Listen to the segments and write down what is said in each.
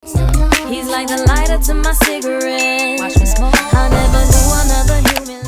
He's like the lighter to my cigarette. Watch me smoke. I never knew another human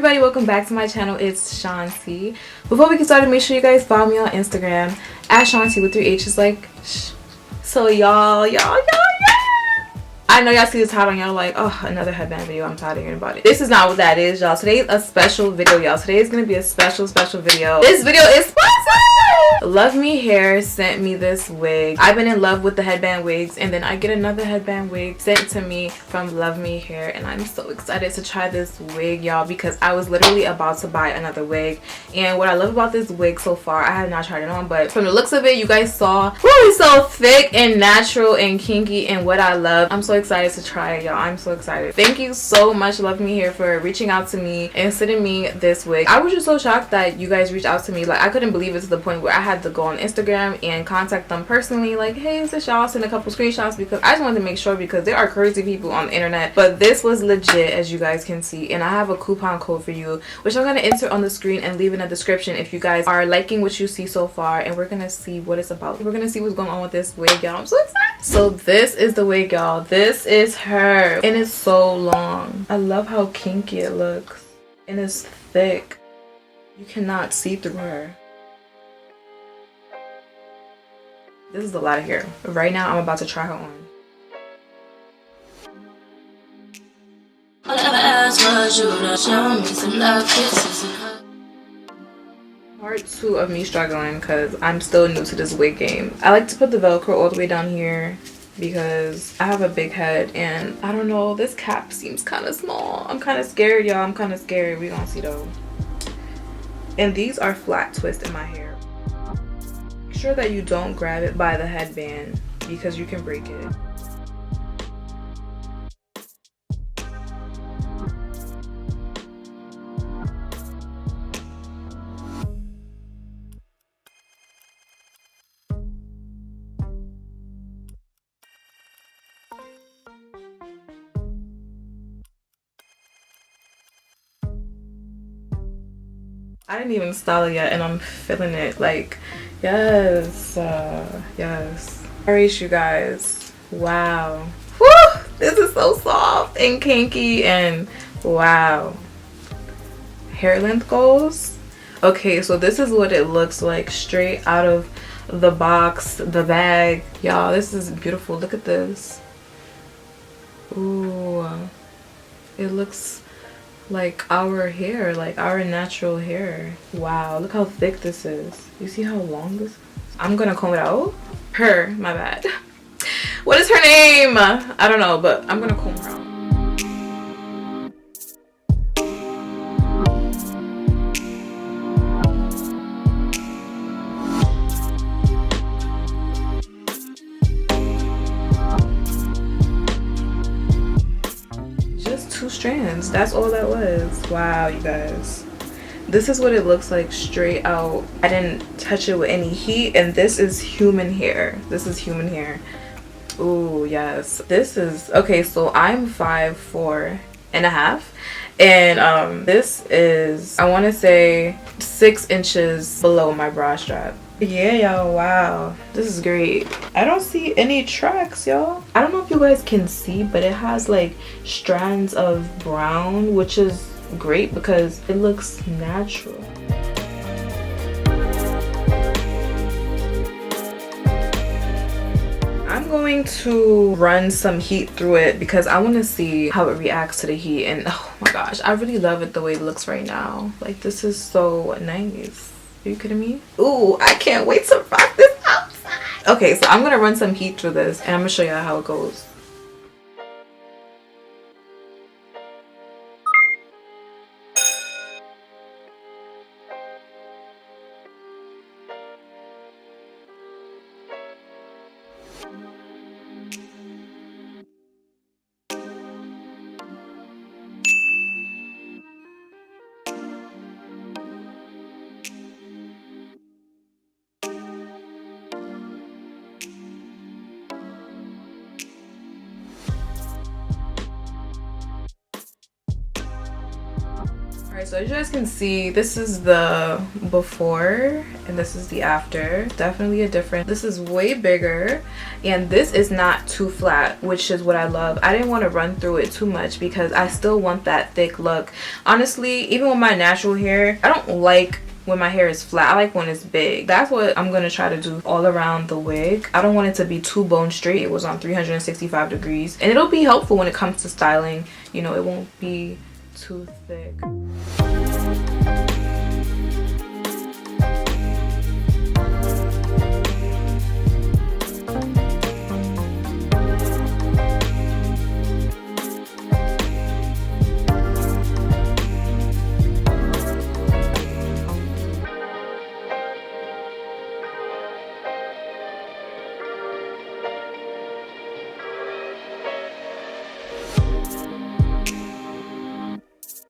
like welcome back to my channel. It's Shanti. Before we get started, make sure you guys follow me on Instagram at Shanti with 3 H's like shh. So y'all I know y'all see the title and y'all like, oh, another headband video. I'm tired of hearing about it. This is not what that is, y'all. Today is a special video, y'all. Today is gonna be a special video. This video is sponsored. Luvme Hair sent me this wig. I've been in love with the headband wigs, and then I get another headband wig sent to me from Luvme Hair, and I'm so excited to try this wig, y'all, because I was literally about to buy another wig. And what I love about this wig so far, I have not tried it on, but from the looks of it, you guys saw, it's so thick and natural and kinky, and what I love. I'm so excited to try it, y'all. I'm so excited. Thank you so much, Luvme Hair, for reaching out to me and sending me this wig. I was just so shocked that you guys reached out to me. Like, I couldn't believe it, to the point where I had to go on Instagram and contact them personally, like, hey, is this y'all? Send a couple screenshots, because I just wanted to make sure, because there are crazy people on the internet. But this was legit, as you guys can see, and I have a coupon code for you, which I'm going to insert on the screen and leave in the description if you guys are liking what you see so far. And we're gonna see what it's about. We're gonna see what's going on with this wig, y'all. I'm so excited. So this is the wig, y'all. This is her, and it's so long. I love how kinky it looks, and it's thick. You cannot see through her. This is a lot of hair. Right now, I'm about to try her on. Part 2 of me struggling, because I'm still new to this wig game. I like to put the Velcro all the way down here because I have a big head, and I don't know, this cap seems kind of small. I'm kind of scared, y'all. I'm kind of scared. We gonna see though. And these are flat twists in my hair. Make sure that you don't grab it by the headband, because you can break it. I didn't even style it yet, and I'm feeling it. Like, yes, yes. Alright, you guys. Wow. Whew, this is so soft and kinky, and wow. Hair length goals. Okay, so this is what it looks like straight out of the box, the bag. Y'all, this is beautiful. Look at this. Ooh, it looks like our hair, like our natural hair. Wow, look how thick this is. You see how long this is? I'm gonna comb it out. My bad. What is her name? I don't know, but I'm gonna comb her out. Just 2 strands, that's all that was. Wow, you guys, this is what it looks like straight out. I didn't touch it with any heat, and this is human hair. This is human hair. Ooh, yes. This is okay. So I'm 5'4.5", and this is, I want to say, 6 inches below my bra strap. Yeah, y'all, wow, this is great. I don't see any tracks, y'all. I don't know if you guys can see, but it has like strands of brown, which is great because it looks natural. I'm going to run some heat through it because I want to see how it reacts to the heat. And oh my gosh, I really love it the way it looks right now. Like, this is so nice. Are you kidding me? Ooh, I can't wait to rock this outside. Okay, so I'm gonna run some heat through this and I'm gonna show you how it goes. Alright, so as you guys can see, this is the before and this is the after. Definitely a difference. This is way bigger and this is not too flat, which is what I love. I didn't want to run through it too much because I still want that thick look. Honestly, even with my natural hair, I don't like when my hair is flat. I like when it's big. That's what I'm gonna try to do all around the wig. I don't want it to be too bone straight. It was on 365 degrees and it'll be helpful when it comes to styling. You know, it won't be too thick.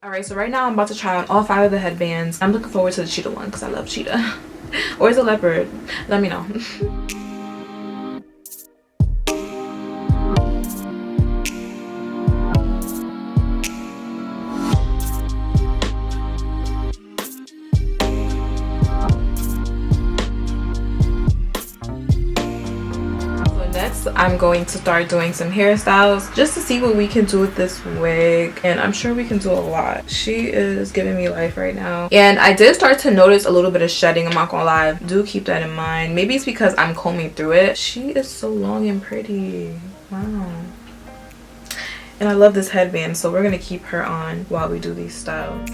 Alright, so right now I'm about to try on all 5 of the headbands. I'm looking forward to the cheetah one because I love cheetah. Or is it leopard? Let me know. I'm going to start doing some hairstyles just to see what we can do with this wig, and I'm sure we can do a lot. She is giving me life right now, and I did start to notice a little bit of shedding. I'm not gonna lie, do keep that in mind. Maybe it's because I'm combing through it. She is so long and pretty. Wow. And I love this headband, so we're gonna keep her on while we do these styles.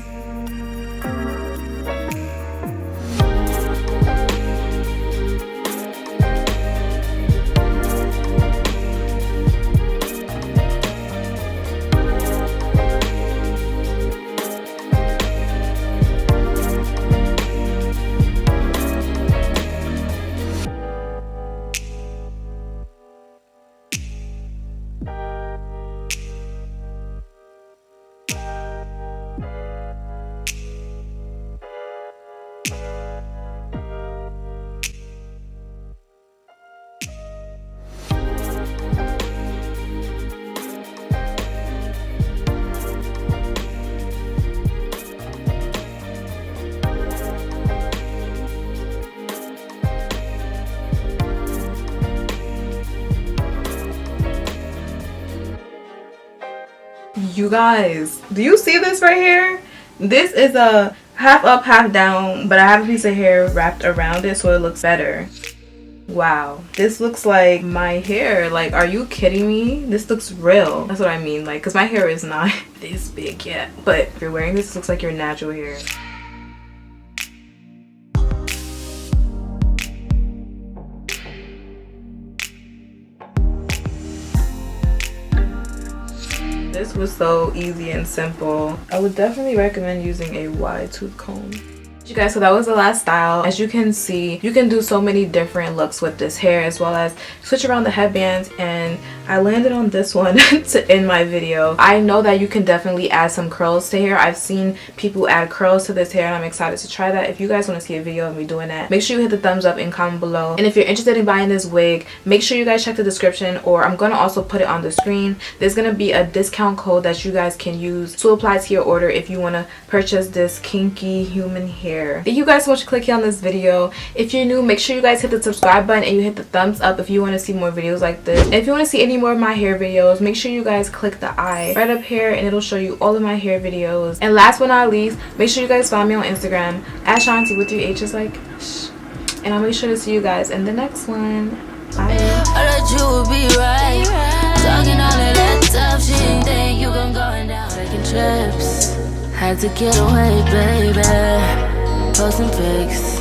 You guys, do you see this right here? This is a half up, half down, but I have a piece of hair wrapped around it so it looks better. Wow, this looks like my hair. Like, are you kidding me? This looks real. That's what I mean, like, because my hair is not this big yet, but if you're wearing this, it looks like your natural hair. This was so easy and simple. I would definitely recommend using a wide tooth comb. You guys, so that was the last style. As you can see, you can do so many different looks with this hair, as well as switch around the headbands, and I landed on this one to end my video. I know that you can definitely add some curls to hair. I've seen people add curls to this hair and I'm excited to try that. If you guys want to see a video of me doing that, make sure you hit the thumbs up and comment below. And if you're interested in buying this wig, make sure you guys check the description, or I'm gonna also put it on the screen. There's gonna be a discount code that you guys can use to apply to your order if you want to purchase this kinky human hair hair. Thank you guys so much for clicking on this video. If you're new, make sure you guys hit the subscribe button and you hit the thumbs up if you want to see more videos like this. And if you want to see any more of my hair videos, make sure you guys click the eye right up here and it'll show you all of my hair videos. And last but not least, make sure you guys follow me on Instagram @Shanti with 3 H's like shh. And I'll make sure to see you guys in the next one. Bye. I thought you would be right. Talking all of that tough shit. Think you gon' going down. Taking trips. Had to get away, baby. Posting pics.